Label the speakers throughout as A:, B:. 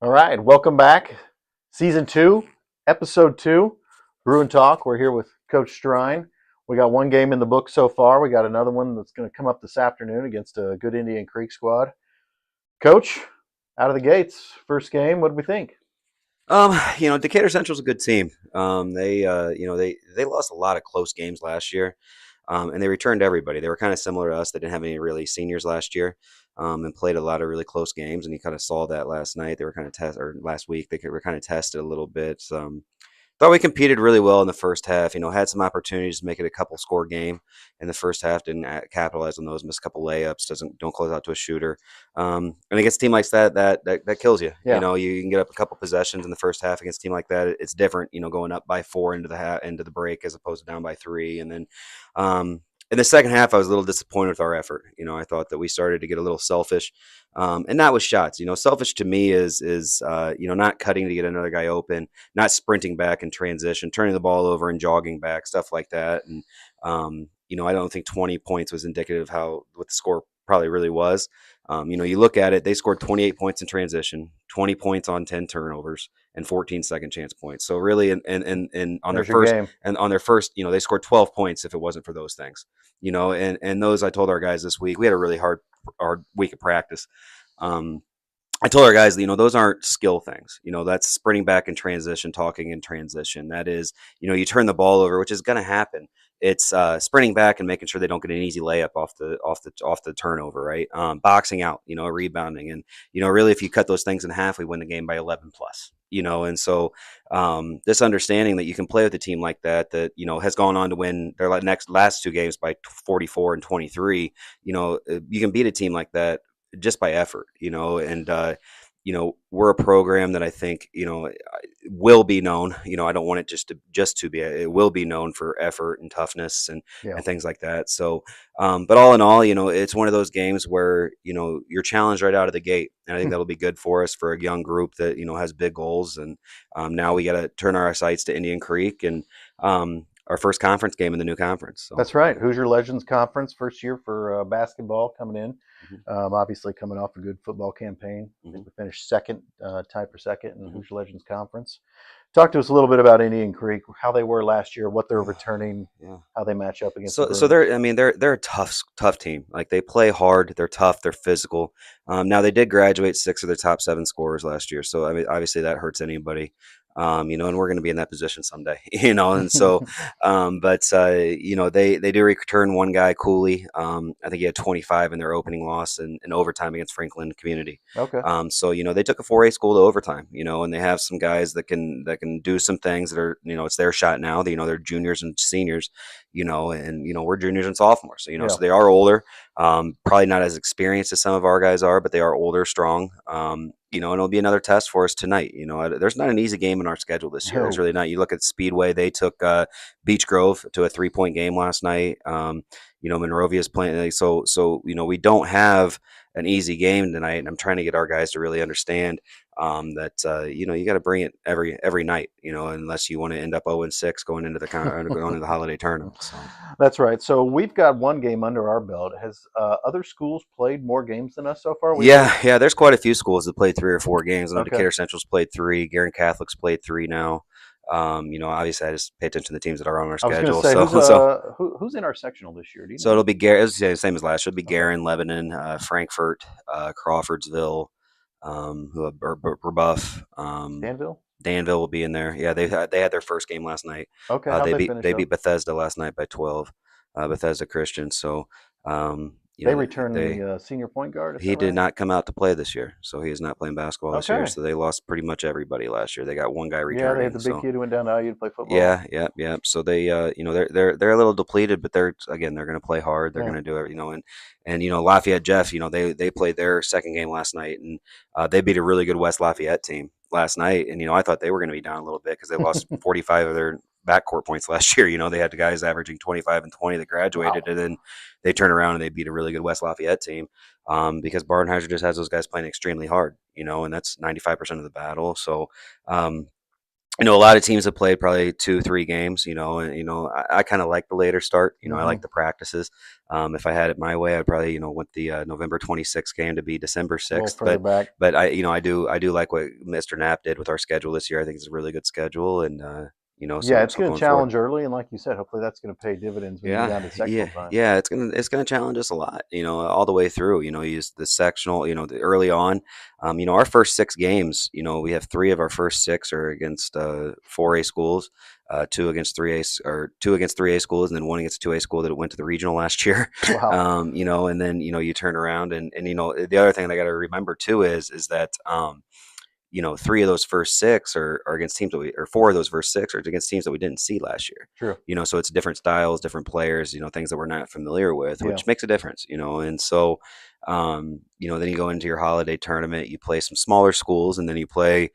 A: All right, welcome back. Season 2, Episode 2, Bruin Talk. We're here with Coach Strine. We got one game in the book so far. We got another one that's going to come up this afternoon against a good Indian Creek squad. Coach, out of the gates, first game, what do we think?
B: Decatur Central's a good team. They lost a lot of close games last year, and they returned everybody. They were kind of similar to us. They didn't have any really seniors last year, and played a lot of really close games. And you kind of saw that last night. They were kind of or last week. They were kind of tested a little bit. Thought we competed really well in the first half. Had some opportunities to make it a couple score game in the first half. Didn't capitalize on those. Missed a couple layups. Don't close out to a shooter. And against a team like that kills you.
A: Yeah.
B: You can get up a couple possessions in the first half against a team like that. It's different. Going up by 4 into the break as opposed to down by 3. And then in the second half, I was a little disappointed with our effort. I thought that we started to get a little selfish, and not with shots. Selfish to me is not cutting to get another guy open, not sprinting back in transition, turning the ball over and jogging back, stuff like that. And I don't think 20 points was indicative of what the score probably really was. You look at it, they scored 28 points in transition, 20 points on 10 turnovers, and 14 second chance points. So really, and on
A: There's
B: their
A: your
B: first,
A: game.
B: and on their first, they scored 12 points if it wasn't for those things. And those I told our guys this week, we had a really hard week of practice. I told our guys, those aren't skill things. That's sprinting back in transition, talking in transition. That is, you turn the ball over, which is going to happen. It's sprinting back and making sure they don't get an easy layup off the turnover, right? Boxing out, rebounding, and really, if you cut those things in half, we win the game by 11 plus. And so this understanding that you can play with a team like that has gone on to win their last 2 games by 44 and 23. You can beat a team like that just by effort, and we're a program that I think, will be known. I don't want it just to be. It will be known for effort and toughness and things like that. So, but all in all, it's one of those games where you're challenged right out of the gate, and I think that'll be good for us for a young group that has big goals. And now we got to turn our sights to Indian Creek and our first conference game in the new conference. So.
A: That's right. Hoosier Legends Conference, first year for basketball coming in. Obviously coming off a good football campaign. I think we finished second, tied for second in Hoosier Legends Conference. Talk to us a little bit about Indian Creek, how they were last year, what they're returning, how they match up against.
B: So they're a tough team. Like, they play hard, they're tough, they're physical. Now they did graduate 6 of their top 7 scorers last year, so I mean, obviously that hurts anybody. And we're going to be in that position someday, and so, they do return one guy, Cooley. I think he had 25 in their opening loss in overtime against Franklin Community.
A: Okay.
B: So, they took a 4A school to overtime, and they have some guys that can do some things that are, it's their shot now. They're juniors and seniors, and, we're juniors and sophomores, so they are older, probably not as experienced as some of our guys are, but they are older, strong. And it'll be another test for us tonight. There's not an easy game in our schedule this year. There's really not. You look at Speedway; they took Beech Grove to a 3-point game last night. Monrovia's playing. So we don't have an easy game tonight, and I'm trying to get our guys to really understand that you got to bring it every night. Unless you want to end up 0-6 going into the holiday tournament. So.
A: That's right. So we've got one game under our belt. Has other schools played more games than us so far?
B: Yeah. There's quite a few schools that played 3 or 4 games. I know
A: Okay.
B: Decatur Central's played 3. Guerin Catholic's played 3 now. Obviously I just pay attention to the teams that are on our
A: I was
B: schedule.
A: going to say, who's in our sectional this year? Do you know?
B: So it'll be Guerin. It's the same as last year. It'll be Guerin, Lebanon, Frankfort, Crawfordsville, Rebuff. Danville will be in there. Yeah, they had their first game last night.
A: Okay.
B: They beat Bethesda last night by 12. Bethesda Christian. So
A: they returned the senior point guard.
B: He did not come out to play this year, so he is not playing basketball this year. So they lost pretty much everybody last year. They got one guy returning.
A: Yeah, they had the big kid who went down to IU to play football.
B: Yeah. So they, they're a little depleted, but they're going to play hard. They're going to do it, and Lafayette Jeff, they played their second game last night, and they beat a really good West Lafayette team last night. And I thought they were going to be down a little bit because they lost 45 of their backcourt points last year. They had the guys averaging 25 and 20 that graduated, and then they turn around and they beat a really good West Lafayette team because Barnheiser just has those guys playing extremely hard, and that's 95% of the battle. So A lot of teams have played probably 2, 3 games, and I kind of like the later start. I
A: Hmm.
B: like the practices. If I had it my way, I'd probably, want the November 26th game to be December
A: A little
B: 6th.
A: further back.
B: But I do like what Mr. Knapp did with our schedule this year. I think it's a really good schedule, and
A: Yeah,
B: so
A: it's going to
B: going forward.
A: challenge early, and like you said, hopefully that's going to pay dividends when you get
B: Yeah,
A: down to sectional
B: yeah,
A: time.
B: yeah. It's gonna challenge us a lot, all the way through. Use the sectional, early on. Our first 6 games, we have 3 of our first 6 are against 4A schools, two against 3A schools, and then one against a 2A school that went to the regional last year.
A: Wow.
B: And then you turn around and the other thing that I got to remember too is that 3 of those first 6 are against teams or 4 of those first 6 are against teams that we didn't see last year.
A: True.
B: So it's different styles, different players, things that we're not familiar with,
A: Yeah.
B: which makes a difference. And so, then you go into your holiday tournament, you play some smaller schools, and then you play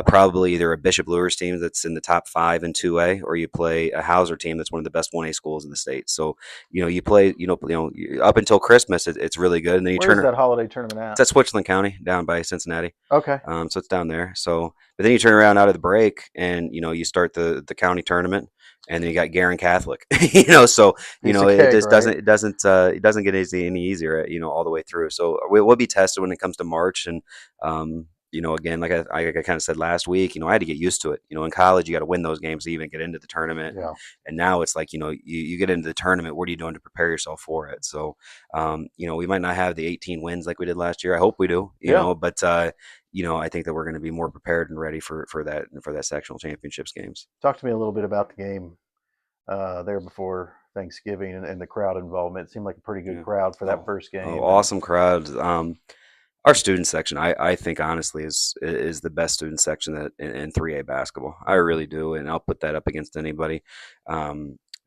B: probably either a Bishop Lures team that's in the top 5 in 2A, or you play a Hauser team that's one of the best 1A schools in the state. So, you play, up until Christmas, it's really good, and then you
A: Where's
B: turn.
A: that holiday tournament
B: It's
A: at?
B: at Switzerland County, down by Cincinnati.
A: Okay.
B: So it's down there. So, but then you turn around out of the break, and you start the county tournament, and then you got Garin Catholic. So
A: Piece of
B: it
A: cake,
B: just
A: right?
B: it doesn't get any easier, all the way through. So we'll be tested when it comes to March, and again, like I kind of said last week, I had to get used to it. In college, you got to win those games to even get into the tournament, and
A: Yeah.
B: now it's like you get into the tournament. What are you doing to prepare yourself for it? So, we might not have the 18 wins like we did last year. I hope we do,
A: Yeah.
B: but I think that we're going to be more prepared and ready for that sectional championships games.
A: Talk to me a little bit about the game there before Thanksgiving and the crowd involvement. It seemed like a pretty good
B: Yeah.
A: crowd for that
B: Oh,
A: first
B: oh,
A: game. And
B: awesome crowd. Our student section, I think honestly is the best student section that in 3A basketball. I really do, and I'll put that up against anybody.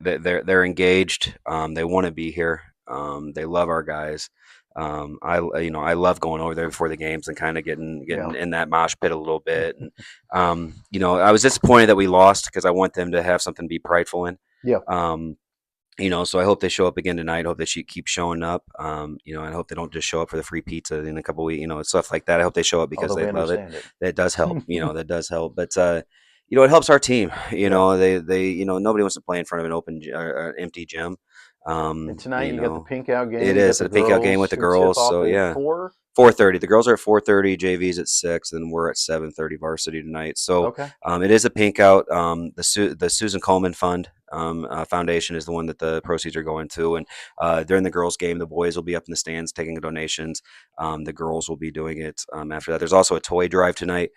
B: They're engaged. They want to be here. They love our guys. I love going over there before the games and kind of getting
A: yeah,
B: in that mosh pit a little bit. And I was disappointed that we lost because I want them to have something to be prideful in.
A: yeah.
B: Um, so I hope they show up again tonight. I hope they keep showing up. I hope they don't just show up for the free pizza in a couple weeks, stuff like that. I hope they show up because
A: Although
B: they
A: we
B: love it.
A: understand it.
B: That does help. That does help. But it helps our team.
A: Yeah.
B: Nobody wants to play in front of an empty gym.
A: And tonight you got the pink out
B: It
A: game. You got
B: is
A: the
B: a pink out game with
A: girls
B: the
A: who tip
B: girls.
A: off
B: So
A: at
B: yeah,
A: 4.
B: 4:30. The girls are at 4:30. JV's at 6, and we're at 7:30 varsity tonight. So
A: Okay.
B: it is a pink out. The Susan Coleman Fund Foundation is the one that the proceeds are going to. And during the girls' game, the boys will be up in the stands taking donations. The girls will be doing it after that. There's also a toy drive tonight.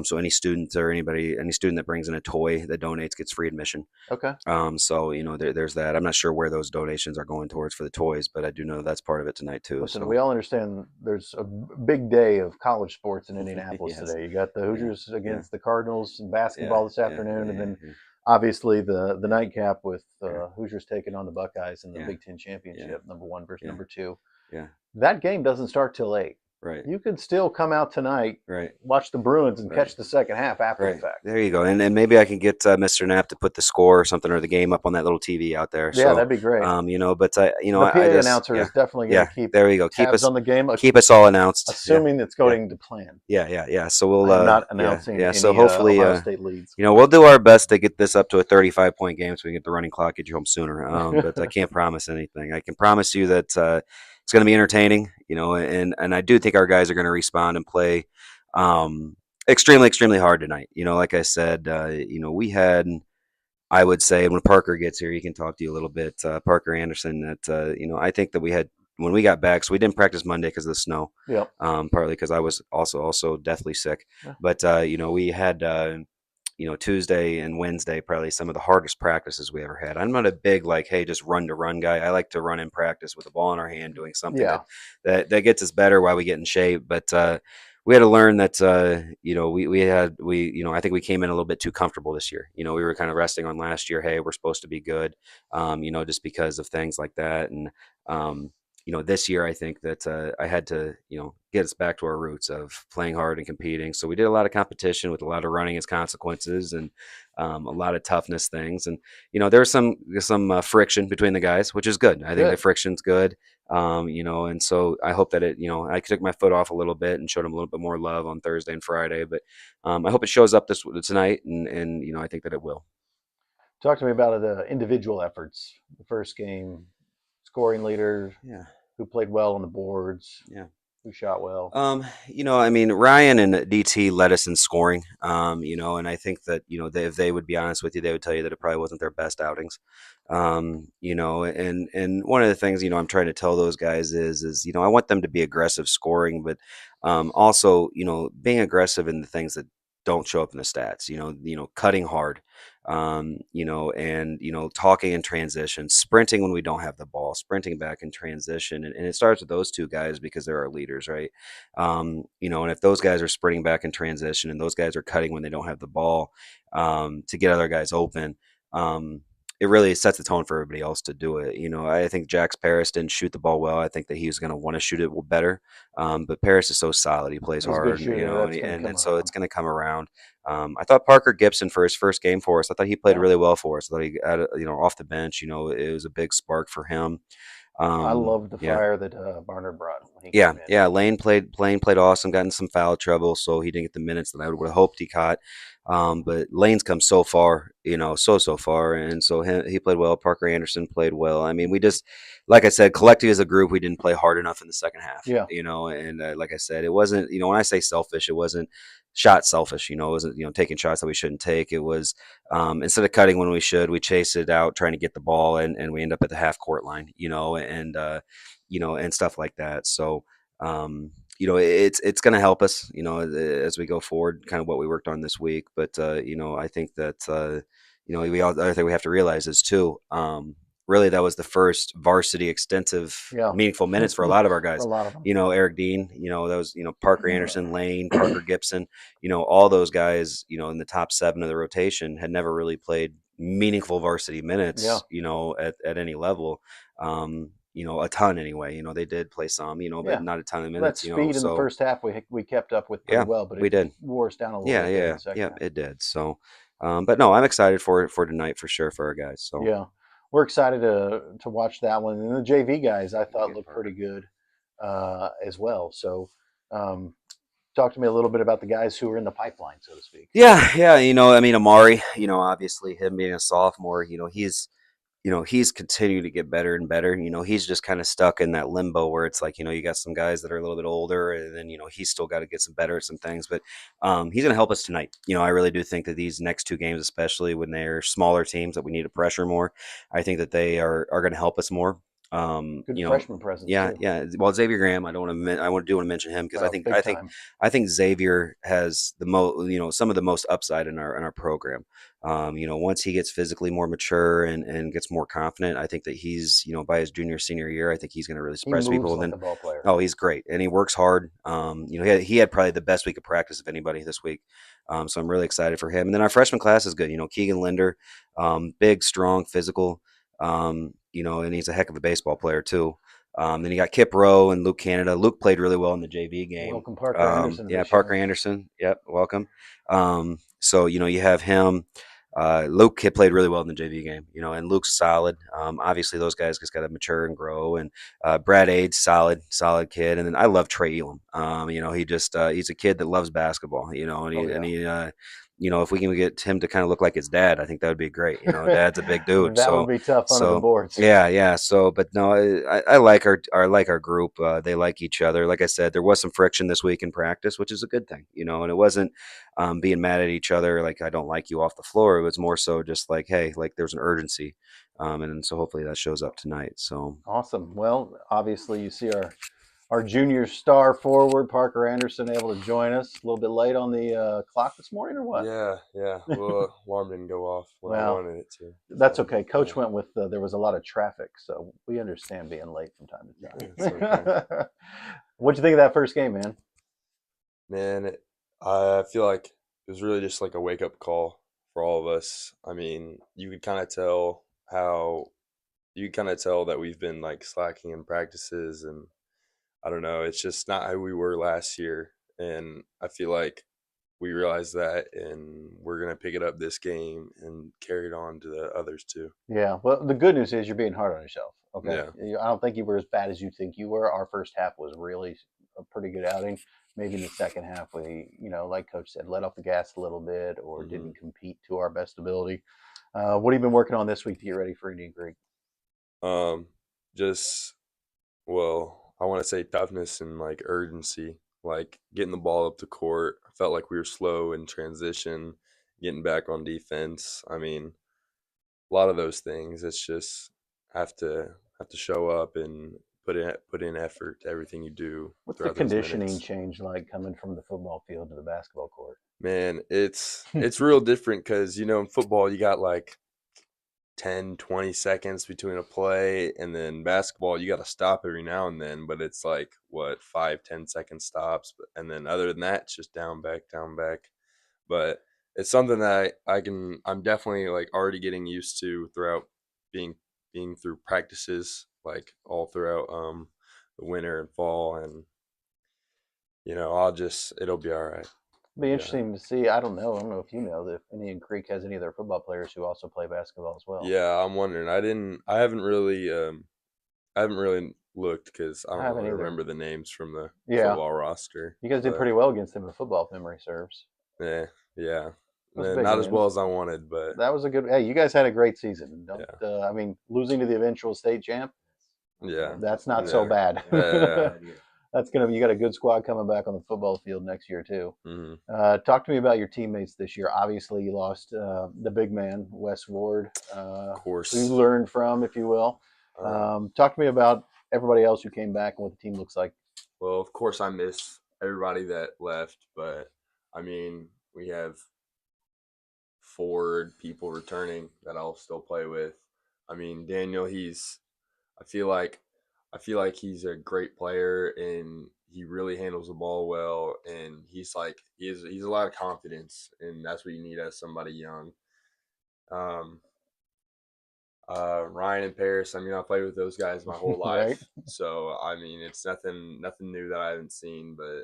B: So any student or any student that brings in a toy that donates gets free admission.
A: Okay.
B: So there's that. I'm not sure where those donations are going towards for the toys, but I do know that's part of it tonight too.
A: Listen,
B: So
A: we all understand there's a big day of college sports in Indianapolis
B: yes,
A: today. You got the
B: yeah,
A: Hoosiers
B: yeah,
A: against the Cardinals in
B: yeah,
A: basketball this
B: yeah,
A: afternoon, and
B: yeah,
A: then
B: yeah,
A: obviously the nightcap with
B: yeah,
A: Hoosiers taking on the Buckeyes in the
B: yeah,
A: Big Ten
B: yeah,
A: championship, number 1 versus
B: yeah,
A: number 2.
B: yeah.
A: That game doesn't start till 8.
B: Right,
A: You could still come out tonight,
B: right,
A: watch the Bruins, and
B: right.
A: catch the second half after the
B: Right.
A: fact.
B: There you go. And maybe I can get Mr. Knapp to put the score or something or the game up on that little TV out there.
A: Yeah,
B: So,
A: that'd be great.
B: but
A: The
B: I
A: PA
B: just,
A: announcer
B: yeah,
A: is definitely going
B: yeah,
A: to keep
B: there we go.
A: tabs on the game,
B: Keep us all announced. Yeah,
A: assuming it's
B: yeah,
A: going to plan.
B: yeah, yeah, yeah. So
A: I am not
B: yeah,
A: announcing
B: yeah. So
A: any
B: hopefully,
A: Ohio State leads.
B: we'll do our best to get this up to a 35-point game so we can get the running clock, get you home sooner. But I can't promise anything. I can promise you that it's going to be entertaining, and I do think our guys are going to respond and play extremely, extremely hard tonight. Like I said, we had, I would say, when Parker gets here, he can talk to you a little bit. Parker Anderson, that, I think that we had, when we got back, so we didn't practice Monday because of the snow,
A: Yep.
B: partly because I was also deathly sick.
A: Yeah.
B: But, we had, Tuesday and Wednesday, probably some of the hardest practices we ever had. I'm not a big, like, hey, just run to run guy. I like to run in practice with the ball in our hand, doing something
A: Yeah.
B: that gets us better while we get in shape. But, we had to learn that I think we came in a little bit too comfortable this year. We were kind of resting on last year. Hey, we're supposed to be good, just because of things like that. And this year I think that I had to get us back to our roots of playing hard and competing. So we did a lot of competition with a lot of running as consequences and a lot of toughness things. And there was some friction between the guys, which is good. I think the
A: Good.
B: friction's good. And so I hope that I took my foot off a little bit and showed him a little bit more love on Thursday and Friday, but I hope it shows up tonight, and I think that it will.
A: Talk to me about the individual efforts. The first game, scoring leader,
B: Yeah,
A: who played well on the boards,
B: yeah.
A: who shot well.
B: I mean, Ryan and DT led us in scoring, and I think that, if they would be honest with you, they would tell you that it probably wasn't their best outings. And one of the things, I'm trying to tell those guys is, I want them to be aggressive scoring, but also, being aggressive in the things that don't show up in the stats, cutting hard, and talking in transition, sprinting when we don't have the ball, sprinting back in transition, and it starts with those two guys because they're our leaders, right? And if those guys are sprinting back in transition and those guys are cutting when they don't have the ball, to get other guys open, it really sets the tone for everybody else to do it. I think Jax Paris didn't shoot the ball well. I think that he was going to want to shoot it better, but Paris is so solid. He plays
A: He's a good
B: hard,
A: shooter.
B: and,
A: That's
B: he,
A: going to
B: and
A: come
B: and so
A: around.
B: it's going to come around. I thought Parker Gibson for his first game for us. I thought he played
A: Yeah.
B: really well for us. I thought he had, off the bench. It was a big spark for him.
A: I loved the
B: Yeah,
A: fire that Barner brought when he
B: yeah,
A: came in.
B: yeah. Lane played awesome. Got in some foul trouble, so he didn't get the minutes that I would have hoped he caught. But Lane's come so far, so far, and so he played well. Parker Anderson played well. I mean, we just, like I said, collectively as a group, we didn't play hard enough in the second half.
A: Yeah.
B: And like I said, it wasn't. When I say selfish, it wasn't shot selfish. It wasn't taking shots that we shouldn't take. It was instead of cutting when we should, we chased it out trying to get the ball, and we end up at the half court line. And stuff like that. So, it's going to help us, as we go forward, kind of what we worked on this week. But I think that other thing we have to realize is too, really that was the first varsity extensive
A: Yeah.
B: meaningful minutes for a lot of our
A: For a
B: guys.
A: lot of them.
B: Eric Dean, that was Parker Anderson, Lane, Parker Gibson, all those guys, in the top 7 of the rotation had never really played meaningful varsity
A: Yeah.
B: minutes, at any level. A ton anyway. They did play some, but
A: Yeah.
B: not a ton of
A: That
B: minutes,
A: speed in the
B: so
A: first half we kept up with pretty
B: yeah,
A: well, but
B: we
A: it
B: did.
A: wore us down a little
B: Yeah,
A: bit there in
B: yeah,
A: the second
B: yeah,
A: half.
B: it did. So, but no, I'm excited for tonight for sure for our guys. So
A: Yeah, we're excited to watch that one. And the JV guys, I
B: we'll
A: thought
B: get
A: looked
B: Parker.
A: pretty good as well. So, talk to me a little bit about the guys who are in the pipeline, so to speak.
B: Yeah. I mean, Amari, obviously him being a sophomore, he's continued to get better and better. He's just kind of stuck in that limbo where it's like, you got some guys that are a little bit older, and then, he's still got to get some better at some things. But he's going to help us tonight. I really do think that these next 2 games, especially when they're smaller teams that we need to pressure more, I think that they are going to help us more.
A: Good freshman presence
B: Yeah,
A: too.
B: yeah. Well, Xavier Graham, I do want to mention him because I think
A: Big time.
B: Xavier has the most, some of the most upside in our program. Once he gets physically more mature and gets more confident, I think that he's, by his junior senior year, I think he's going to really
A: He
B: surprise people.
A: moves
B: And
A: like
B: then,
A: a ball player.
B: oh, he's great and he works hard. He had probably the best week of practice of anybody this week. So I'm really excited for him. And then our freshman class is good. Keegan Linder, big, strong, physical. And he's a heck of a baseball player too. Then you got Kip Rowe and Luke Canada. Luke played really well in the JV game.
A: Welcome Parker Anderson
B: Yeah,
A: this
B: Parker
A: year.
B: Anderson. Yep, welcome. So you have him. Luke had played really well in the JV game, and Luke's solid. Obviously, those guys just got to mature and grow. And Brad Ade's solid kid. And then I love Trey Elam. He's a kid that loves basketball, if we can get him to kind of look like his dad, I think that would be great. Dad's a big dude.
A: That would be tough under the boards.
B: Yeah. So, but no, I like our group. They like each other. Like I said, there was some friction this week in practice, which is a good thing, and it wasn't being mad at each other like I don't like you off the floor. It was more so just like, hey, like there's an urgency, and so hopefully that shows up tonight. So
A: Awesome. Well, obviously you see our junior star forward Parker Anderson able to join us a little bit late on the clock this morning, or what?
C: Yeah. Well, alarm didn't go off when I
A: Well,
C: wanted it to.
A: that's
C: So,
A: okay. Coach
C: yeah.
A: went with there was a lot of traffic, so we understand being late from time to
C: It's
A: time. What'd you think of that first game, man?
C: Man, I feel like it was really just like a wake up call for all of us. I mean, you could kind of tell that we've been like slacking in practices, and I don't know, it's just not how we were last year. And I feel like we realized that, and we're gonna pick it up this game and carry it on to the others too.
A: Yeah. Well, the good news is you're being hard on yourself. Okay.
C: Yeah.
A: I don't think you were as bad as you think you were. Our first half was really a pretty good outing. Maybe in the second half, we, like Coach said, let off the gas a little bit or
C: hmm
A: didn't compete to our best ability. What have you been working on this week to get ready for Indian Creek?
C: Just well, I want to say toughness and like urgency, like getting the ball up the court. I felt like we were slow in transition, getting back on defense. I mean, a lot of those things. It's just have to show up and put in effort to everything you do
A: What's the
C: throughout those
A: conditioning
C: minutes.
A: change like coming from the football field to the basketball court?
C: Man, it's real different because in football you got like 10, 20 seconds between a play, and then basketball you got to stop every now and then, but it's like what 5, 10 second stops, and then other than that it's just down back. But it's something that I'm definitely like already getting used to throughout being being through practices like all throughout the winter and fall, and it'll be all right.
A: Be
C: Yeah.
A: interesting to see. I don't know if you know that if Indian Creek has any of their football players who also play basketball as well.
C: Yeah, I'm wondering. I haven't really looked because I
A: I
C: don't
A: haven't
C: really
A: either.
C: remember the names from the
A: Yeah,
C: football roster.
A: you guys did
C: But
A: pretty well against them in football, if memory serves.
C: yeah, yeah.
A: It was a big
C: Not as
A: win.
C: well as I wanted, but
A: That was a good. Hey, you guys had a great season. Don't.
C: yeah,
A: I mean, losing to the eventual state champ.
C: yeah,
A: That's not so
C: yeah,
A: bad.
C: yeah.
A: That's gonna. You got a good squad coming back on the football field next year too.
C: hmm
A: Talk to me about your teammates this year. Obviously, you lost the big man, Wes Ward,
C: Of
A: who you
C: course.
A: learned from, if you will.
C: Um,
A: Talk to me about everybody else who came back and what the team looks like.
C: well, of course, I miss everybody that left, but I mean, we have 4 people returning that I'll still play with. I mean, Daniel, I feel like I feel like he's a great player and he really handles the ball well, and he's a lot of confidence, and that's what you need as somebody young. Um, Ryan and Paris, I mean, I've played with those guys my whole
A: Right?
C: life, so I mean, it's nothing new that I haven't seen, but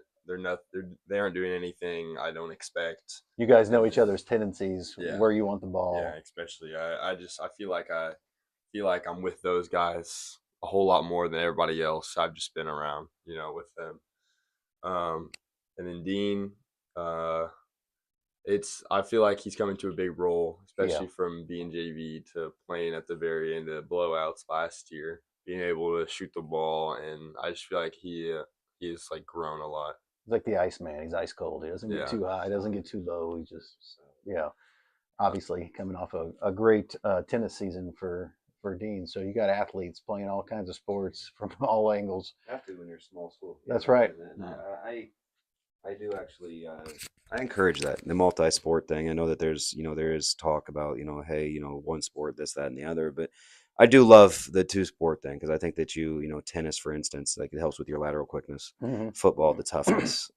C: they aren't doing anything I don't expect.
A: You guys know
C: And
A: each other's tendencies,
C: yeah,
A: where you want the
C: yeah,
A: ball.
C: especially I feel like I'm with those guys a whole lot more than everybody else. I've just been around, with them. Um, and then Dean, uh, I feel like he's coming to a big role,
A: Yeah.
C: especially from being JV to playing at the very end of the blowouts last year, being able to shoot the ball, and I just feel like he has like grown a lot.
A: He's like the ice man. He's ice cold. He doesn't get
C: Yeah.
A: too high, doesn't get too low. He just, yeah. Obviously, coming off a great tennis season for Dean. So you got athletes playing all kinds of sports from all angles.
B: Have to when you're a small school.
A: That's right.
B: And I do actually. I encourage that the multi-sport thing. I know that there is talk about hey one sport this that and the other, but I do love the two sport thing because I think that tennis for instance like it helps with your lateral quickness,
A: Mm-hmm.
B: football the toughness,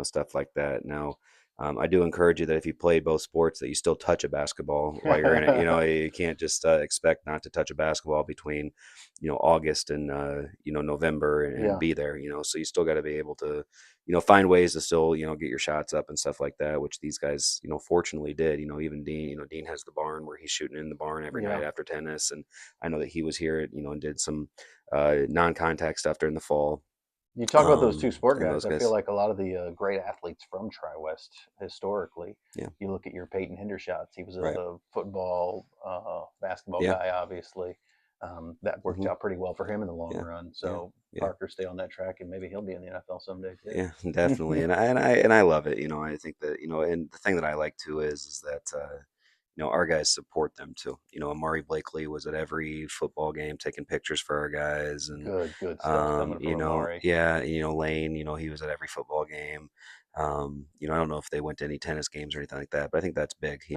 B: stuff like that. Now. I do encourage you that if you play both sports, that you still touch a basketball while you're in it. You can't just expect not to touch a basketball between, August and November and
A: Yeah.
B: be there. So you still got to be able to find ways to still, get your shots up and stuff like that, which these guys, fortunately did. Even Dean, Dean has the barn where he's shooting in the barn every
A: Yeah.
B: night after tennis. And I know that he was here, and did some non-contact stuff during the fall.
A: You talk about those two sport
B: and
A: guys.
B: those
A: I feel
B: guys.
A: like a lot of the great athletes from Tri-West historically.
B: Yeah.
A: You look at your Peyton Hendershots. He was
B: Right.
A: a football, basketball
B: Yeah.
A: guy, obviously. That worked
B: Mhm.
A: out pretty well for him in the long
B: Yeah.
A: run.
B: Yeah.
A: So
B: Yeah.
A: Parker, stay on that track, and maybe he'll be in the NFL someday too.
B: Yeah, definitely. And I love it. I think that, and the thing that I like too is that our guys support them too. Amari Blakely was at every football game taking pictures for our guys, and
A: Good stuff coming from Amari.
B: yeah, Lane, he was at every football game. I don't know if they went to any tennis games or anything like that, but I think that's big.